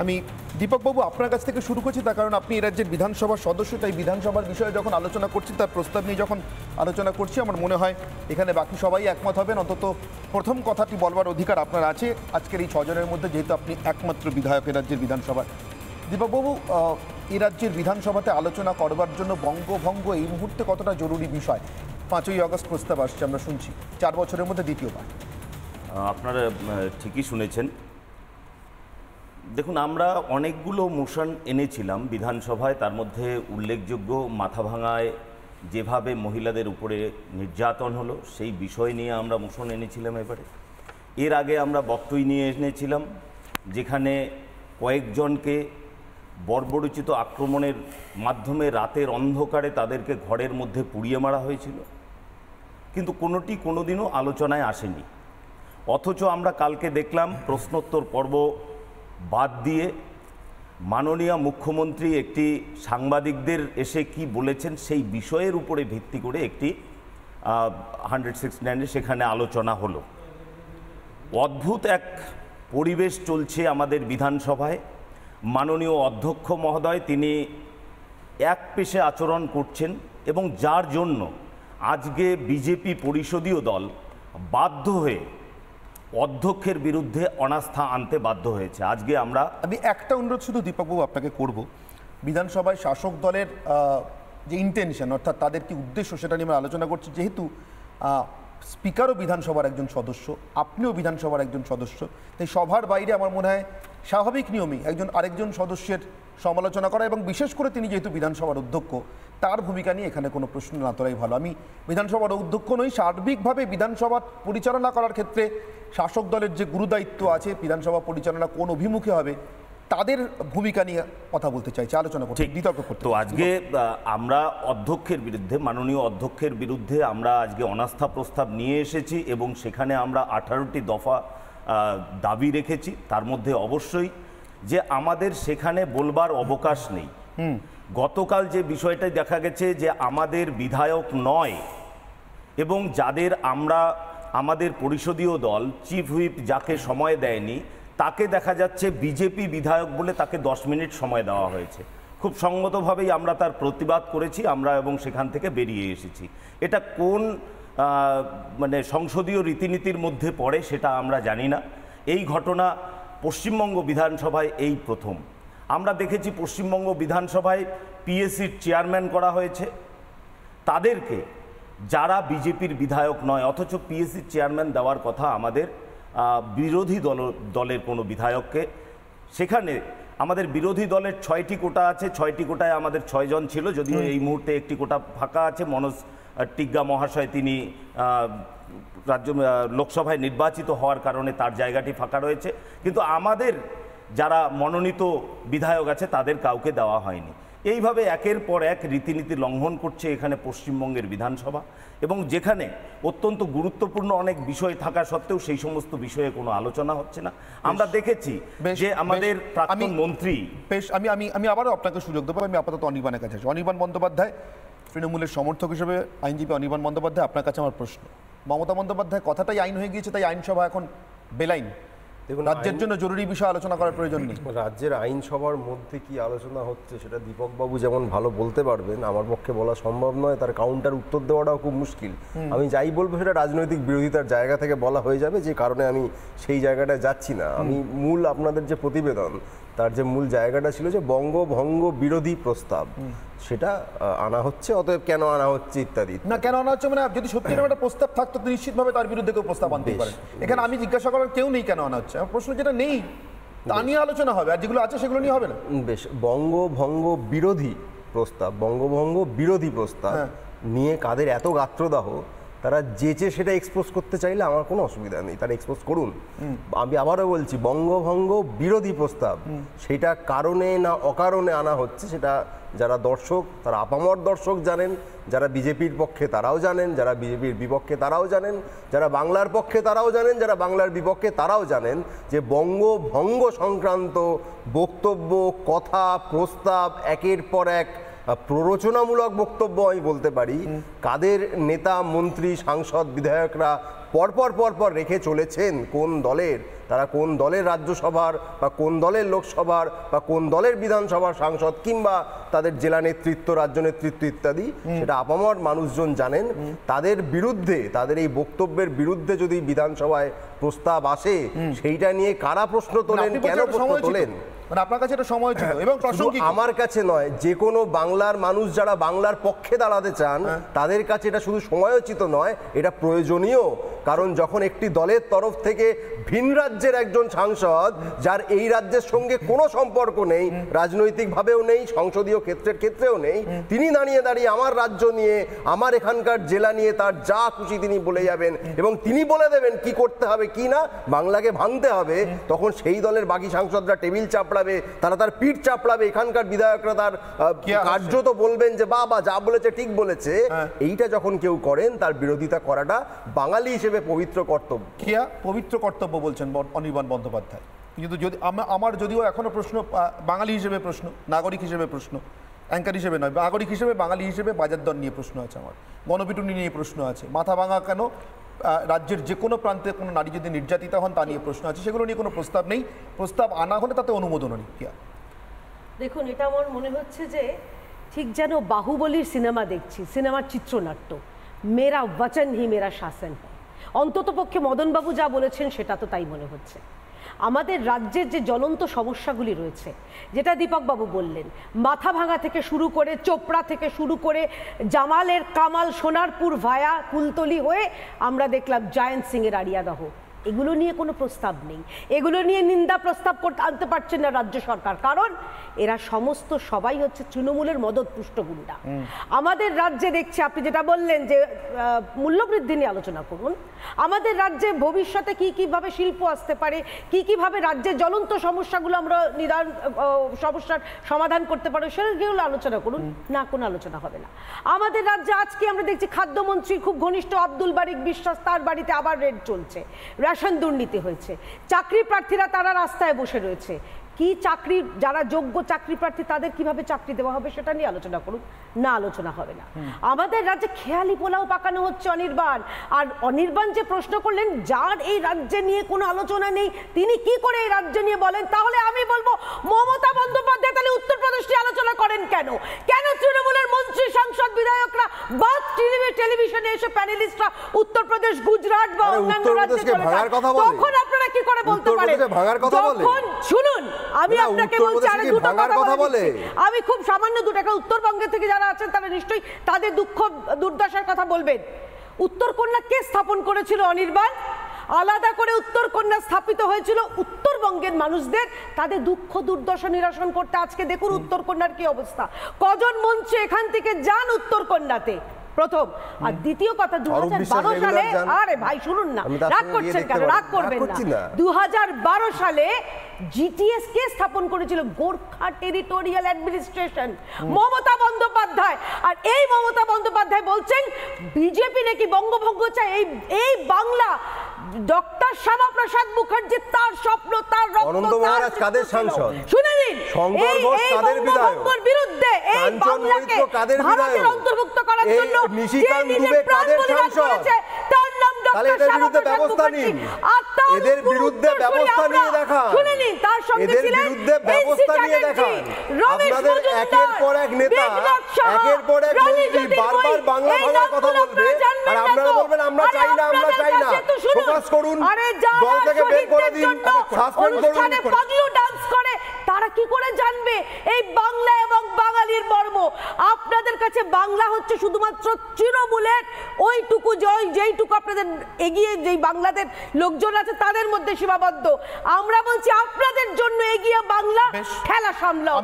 আমি দীপকবাবু আপনার কাছ থেকে শুরু করছি, তার কারণ আপনি এই রাজ্যের বিধানসভার সদস্য, তাই বিধানসভার বিষয়ে যখন আলোচনা করছি, তার প্রস্তাব নিয়ে যখন আলোচনা করছি, আমার মনে হয় এখানে বাকি সবাই একমত হবেন। অন্তত প্রথম কথাটি বলবার অধিকার আপনার আছে আজকের এই ছজনের মধ্যে, যেহেতু আপনি একমাত্র বিধায়ক এই রাজ্যের বিধানসভার। দীপকবাবু, এই রাজ্যের বিধানসভাতে আলোচনা করবার জন্য বঙ্গভঙ্গ এই মুহূর্তে কতটা জরুরি বিষয়? 5ই আগস্ট প্রস্তাব আসছে, আমরা শুনছি 4 বছরের মধ্যে দ্বিতীয়বার। আপনারা ঠিকই শুনেছেন। দেখুন, আমরা অনেকগুলো মোশন এনেছিলাম বিধানসভায়, তার মধ্যে উল্লেখযোগ্য মাথাভাঙায় যেভাবে মহিলাদের উপরে নির্যাতন হলো সেই বিষয় নিয়ে আমরা মোশন এনেছিলাম। এবারে এর আগে আমরা বক্তব্য নিয়ে এনেছিলাম, যেখানে কয়েকজনকে বর্বরোচিত আক্রমণের মাধ্যমে রাতের অন্ধকারে তাদেরকে ঘরের মধ্যে পুড়িয়ে মারা হয়েছিল, কিন্তু কোনোটি কোনোদিনও আলোচনায় আসেনি। অথচ আমরা কালকে দেখলাম প্রশ্নোত্তর পর্ব বাদ দিয়ে মাননীয় মুখ্যমন্ত্রী একটি সাংবাদিকদের এসে কি বলেছেন সেই বিষয়ের উপরে ভিত্তি করে একটি 169 সেখানে আলোচনা হলো। অদ্ভুত এক পরিবেশ চলছে আমাদের বিধানসভায়। মাননীয় অধ্যক্ষ মহোদয় তিনি এক পেশে আচরণ করছেন, এবং যার জন্য আজকে বিজেপি পরিষদীয় দল বাধ্য হয়ে অধ্যক্ষের বিরুদ্ধে অনাস্থা আনতে বাধ্য হয়েছে। আজকে আমি একটা অনুরোধ শুধু দীপকবাবু আপনাকে করব, বিধানসভায় শাসক দলের যে ইন্টেনশন, অর্থাৎ তাদের কি উদ্দেশ্য, সেটা নিয়ে আমরা আলোচনা করছি। যেহেতু স্পিকারও বিধানসভার একজন সদস্য, আপনিও বিধানসভার একজন সদস্য, তাই সভার বাইরে আমার মনে হয় স্বাভাবিক নিয়মেই একজন আরেকজন সদস্যের সমালোচনা করা, এবং বিশেষ করে তিনি যেহেতু বিধানসভার অধ্যক্ষ, তার ভূমিকা নিয়ে এখানে কোনো প্রশ্ন না তোলাই ভালো। আমি বিধানসভার অধ্যক্ষ নই, সার্বিকভাবে বিধানসভা পরিচালনা করার ক্ষেত্রে শাসক দলের যে গুরুদায়িত্ব আছে, বিধানসভা পরিচালনা কোন অভিমুখে হবে, তাদের ভূমিকা নিয়ে কথা বলতে চাইছি, আলোচনা করতে, বিতর্ক করতে। তো আজকে আমরা অধ্যক্ষের বিরুদ্ধে, মাননীয় অধ্যক্ষের বিরুদ্ধে আমরা আজকে অনাস্থা প্রস্তাব নিয়ে এসেছি, এবং সেখানে আমরা 18টি দফা দাবি রেখেছি। তার মধ্যে অবশ্যই যে আমাদের সেখানে বলবার অবকাশ নেই। গতকাল যে বিষয়টা দেখা গেছে যে আমাদের বিধায়ক নয়, এবং যাদের আমাদের পরিষদীয় দল চিফ হুইপ যাকে সময় দেয়নি, তাকে দেখা যাচ্ছে বিজেপি বিধায়ক বলে তাকে 10 মিনিট সময় দেওয়া হয়েছে। খুব সঙ্গতভাবেই আমরা তার প্রতিবাদ করেছি আমরা, এবং সেখান থেকে বেরিয়ে এসেছি। এটা কোন মানে সংসদীয় রীতিনীতির মধ্যে পড়ে সেটা আমরা জানি না। এই ঘটনা পশ্চিমবঙ্গ বিধানসভায় এই প্রথম আমরা দেখেছি। পশ্চিমবঙ্গ বিধানসভায় পিএসসির চেয়ারম্যান করা হয়েছে তাদেরকে, যারা বিজেপির বিধায়ক নয়, অথচ পিএসসির চেয়ারম্যান দেওয়ার কথা আমাদের বিরোধী দলের কোনো বিধায়ককে। সেখানে আমাদের বিরোধী দলের 6টি কোটা আছে, 6টি কোটায় আমাদের 6 জন ছিল, যদিও এই মুহূর্তে একটি কোটা ফাঁকা আছে। মনোজ টিগ্গা মহাশয় তিনি রাজ্য লোকসভায় নির্বাচিত হওয়ার কারণে তার জায়গাটি ফাঁকা রয়েছে, কিন্তু আমাদের যারা মনোনীত বিধায়ক আছে তাদের কাউকে দেওয়া হয়নি। এইভাবে একের পর এক রীতিনীতি লঙ্ঘন করছে এখানে পশ্চিমবঙ্গের বিধানসভা, এবং যেখানে অত্যন্ত গুরুত্বপূর্ণ অনেক বিষয় থাকা সত্ত্বেও সেই সমস্ত বিষয়ে কোনো আলোচনা হচ্ছে না। আমরা দেখেছি যে আমাদের প্রাক্তন মন্ত্রী, আমি আবারও আপনাকে সুযোগ দেবো। আমি আপাতত অনির্বাণের কাছে আছি। অনির্বাণ বন্দ্যোপাধ্যায়, তৃণমূলের সমর্থক হিসেবে আইনজীবী অনির্বাণ বন্দ্যোপাধ্যায়, আপনার কাছে আমার প্রশ্ন। মমতা বন্দ্যোপাধ্যায় কথাটাই আইন হয়ে গিয়েছে, তাই আইনসভা এখন বেলাইন। দেখুন, রাজ্যের জন্য জরুরি বিষয় আলোচনা করার প্রয়োজন নেই। রাজ্যের আইনসভার মধ্যে কি আলোচনা হচ্ছে সেটা দীপকবাবু যেমন ভালো বলতে পারবেন, আমার পক্ষে বলা সম্ভব নয়। তার কাউন্টার উত্তর দেওয়াটাও খুব মুশকিল। আমি যাই বলবো সেটা রাজনৈতিক বিরোধিতার জায়গা থেকে বলা হয়ে যাবে, যে কারণে আমি সেই জায়গাটায় যাচ্ছি না। আমি মূল আপনাদের যে প্রতিবেদন, তার যে মূল জায়গাটা ছিল যে বঙ্গভঙ্গ বিরোধী প্রস্তাব, সেটা আনা হচ্ছে, অতএব কেন আনা হচ্ছে ইত্যাদি। না, কেন আনা হচ্ছে মানে যদি সত্যি একটা প্রস্তাব থাকতো তো নিশ্চিতভাবে তার বিরুদ্ধে কেউ প্রস্তাব আনতে পারে। এখানে আমি জিজ্ঞাসা করার কেউ নেই কেন আনা হচ্ছে। আমার প্রশ্ন যেটা নেই তা নিয়ে আলোচনা হবে, আর যেগুলো আছে সেগুলো নিয়ে হবে না। বেশ, বঙ্গভঙ্গ বিরোধী প্রস্তাব, বঙ্গভঙ্গ বিরোধী প্রস্তাব নিয়ে কাদের এত গাত্রদাহ, তারা যেচে সেটা এক্সপোজ করতে চাইলে আমার কোনো অসুবিধা নেই, তারা এক্সপোজ করুন। আমি আবারও বলছি, বঙ্গভঙ্গ বিরোধী প্রস্তাব সেটা কারণে না অকারণে আনা হচ্ছে, সেটা যারা দর্শক, তারা আপামর দর্শক জানেন, যারা বিজেপির পক্ষে তারাও জানেন, যারা বিজেপির বিপক্ষে তারাও জানেন, যারা বাংলার পক্ষে তারাও জানেন, যারা বাংলার বিপক্ষে তারাও জানেন যে বঙ্গভঙ্গ সংক্রান্ত বক্তব্য, কথা, প্রস্তাব, একের পর এক প্ররোচনামূলক বক্তব্য আমি বলতে পারি, কাদের নেতা, মন্ত্রী, সাংসদ, বিধায়করা পরপর রেখে চলেছেন, কোন দলের তারা কোন দলের রাজ্যসভার বা কোন দলের লোকসভার বা কোন দলের বিধানসভার সাংসদ কিংবা তাদের জেলা নেতৃত্ব, রাজ্য নেতৃত্ব ইত্যাদি, সেটা আপামর মানুষজন জানেন। তাদের বিরুদ্ধে, তাদের এই বক্তব্যের বিরুদ্ধে যদি বিধানসভায় প্রস্তাব আসে, সেইটা নিয়ে কারা প্রশ্ন তোলেন, কেন প্রশ্ন তোলেন, মানে আপনার কাছে এটা সময় ছিল এবং প্রাসঙ্গিক। আমার কাছে নয়, যে কোনো বাংলার মানুষ যারা বাংলার পক্ষে দাঁড়াতে চান তাদের কাছে এটা শুধু সময়োচিত নয়, এটা প্রয়োজনীয়। কারণ যখন একটি দলের তরফ থেকে ভিন রাজ্যের একজন সাংসদ, যার এই রাজ্যের সঙ্গে কোনো সম্পর্ক নেই, রাজনৈতিকভাবেও নেই, সংসদীয় ক্ষেত্রেও নেই, তিনি দাঁড়িয়ে আমার রাজ্য নিয়ে, আমার এখানকার জেলা নিয়ে তার যা খুশি তিনি বলে যাবেন এবং তিনি বলে দেবেন কি করতে হবে কি না, বাংলাকে ভাঙতে হবে, তখন সেই দলের বাকি সাংসদরা টেবিল চাপড়াবে, তারা তার পিঠ চাপড়াবে, এখানকার বিধায়করা তার কার্যত বলবেন যে বাবা যা বলেছে ঠিক বলেছে। এইটা যখন কেউ করেন, তার বিরোধিতা করাটা বাঙালি হিসেবে পবিত্র কর্তব্য। পবিত্র কর্তব্য বলছেন অনির্বাণ বন্দ্যোপাধ্যায়, কিন্তু যদি আমার যদিও এখনো প্রশ্ন, বাঙালি হিসেবে প্রশ্ন, নাগরিক হিসেবে প্রশ্ন, অ্যাঙ্কার হিসেবে নয়, নাগরিক হিসেবে, বাঙালি হিসেবে বাজার দর নিয়ে প্রশ্ন আছে, আমার গণপিটুনি নিয়ে প্রশ্ন আছে, মাথা ভাঙা কেন রাজ্যের যে কোনো প্রান্তে কোনো নারী যদি নির্যাতিতা হন তা নিয়ে প্রশ্ন আছে, সেগুলো নিয়ে কোনো প্রস্তাব নেই। প্রস্তাব আনা হলে তাতে অনুমোদন নেই। দেখুন, এটা আমার মনে হচ্ছে যে ঠিক যেন বাহুবলীর সিনেমা দেখছি, সিনেমার চিত্রনাট্য, মেরা বচন হি মেরা শাসন। অন্তত পক্ষে মদনবাবু যা বলেছেন সেটা তো তাই মনে হচ্ছে। আমাদের রাজ্যের যে জ্বলন্ত সমস্যাগুলি রয়েছে, যেটা দীপকবাবু বললেন, মাথা ভাঙা থেকে শুরু করে, চোপড়া থেকে শুরু করে, জামালের কামাল, সোনারপুর ভায়া কুলতলি হয়ে আমরা দেখলাম জায়েন্ট সিংয়ের আড়িয়াদহ, এগুলো নিয়ে কোনো প্রস্তাব নেই। এগুলো নিয়ে নিন্দা প্রস্তাব করতে আনতে পারছেন না রাজ্য সরকার, কারণ এরা সমস্ত সবাই হচ্ছে তৃণমূলের মদতপুষ্ট গুন্ডা। আমাদের রাজ্যে দেখছি, আপনি যেটা বললেন যে মূল্যবৃদ্ধি নিয়ে আলোচনা করুন, আমাদের রাজ্যে ভবিষ্যতে কিভাবে শিল্প আসতে পারে, কিভাবে রাজ্যের জ্বলন্ত সমস্যাগুলো আমরা সমস্যার সমাধান করতে পারবো, সেগুলো আলোচনা করুন। না, কোনো আলোচনা হবে না। আমাদের রাজ্যে আজকে আমরা দেখছি খাদ্যমন্ত্রীর খুব ঘনিষ্ঠ আব্দুল বারিক বিশ্বাস, তার বাড়িতে আবার রেড চলছে, রেশন দুর্নীতি হয়েছে, চাকরি প্রার্থীরা তারা রাস্তায় বসে রয়েছে। কি চাকরি, যারা যোগ্য চাকরি প্রার্থী তাদের কিভাবে চাকরি দেওয়া হবে সেটা নিয়ে আলোচনা করুন। না, আলোচনা হবে না। আমাদের রাজ্যে খেয়ালি পোলাও পাকানো হচ্ছে অনির্বাণ। আর অনির্বাণ যে প্রশ্ন করলেন, যার এই রাজ্যে নিয়ে কোনো আলোচনা নেই তিনি কি করে এই রাজ্য নিয়ে বলেন, তাহলে আমি বলবো মমতা বন্দ্যোপাধ্যায় তাহলে উত্তরপ্রদেশ নিয়ে আলোচনা করেন কেন? কেন তৃণমূলের মন্ত্রী, সাংসদ, বিধায়করা বা টেলিভিশনে এসে প্যানেলিস্টরা উত্তরপ্রদেশ, গুজরাট বা অন্যান্য রাজ্যে চলে যান, তখন আপনারা কি করে বলতে পারেন? যখন শুনুন, আমি আপনাকে বলছি আর দুটো কথা বলে, আমি খুব সামান্য 2 টাকা, উত্তরবঙ্গে থেকে যারা আছেন তারা নিশ্চয়ই তাদের দুঃখ দুর্দশার কথা বলবেন। উত্তরকন্যা কে স্থাপন করেছিল অনির্বাণ? আলাদা করে উত্তরকন্যা স্থাপিত হয়েছিল উত্তরবঙ্গের মানুষদের তাদের দুঃখ দুর্দশা নিরসন করতে। আজকে দেখুন উত্তরকন্যার কি অবস্থা। কজন মন্ত্রী এখান থেকে যান উত্তরকন্যাতে, প্রথম। আর দ্বিতীয় কথা, 2012 সালে, আরে ভাই শুনুন না, রাগ করছেন কেন? রাগ করবেন না। 2012 সালে জিটিএস কে স্থাপন করেছিল? Gorkha territorial administration, Mamata Bandyopadhyay. আর এই মমতা বন্দ্যোপাধ্যায় বলছেন বিজেপি নাকি বঙ্গভঙ্গ চায়। এই বাংলা ডক্টর শ্যামাপ্রসাদ মুখার্জি, তার স্বপ্ন, তার রক্ত, তার কাদের সাংসদ শুনে নিন, এই বঙ্গভঙ্গের বিরুদ্ধে এই বাংলাকে ভারতের অন্তর্ভুক্ত করার জন্য নিশিকান্ত দুবে কাদের সাংসদ, তার নাম ডক্টর শ্যামাপ্রসাদ মুখার্জি। এদের বিরুদ্ধে ব্যবস্থা নিয়ে দেখান, শুনে নিন, তার সঙ্গে ছিলেন বিরুদ্ধে ব্যবস্থা নিয়ে দেখান। আপনাদের একের পর এক নেতা, একের পর এক মন্ত্রী বারবার বাংলা ভাঙার কথা বলবে, আর আপনারা বলবেন আমরা চাই না, আমরা চাই না। ফোকাস করুন, দল থেকে বের করে দিন, সাসপেন্ড করুন। পাগলু ডান্স করে, তারা কি করে জানবে এই বাংলা এবং বাঙালির মর্ম? আপনাদের কাছে বাংলা হচ্ছে শুধুমাত্র তৃণমূলের ওইটুকু, যেইটুকু আপনাদের এগিয়ে, যেই বাংলাদেশ লোকজন আছে তাদের মধ্যে সীমাবদ্ধ। আমরা বলছি আপনাদের জন্য এগিয়ে বাংলা, খেলা সামলাও।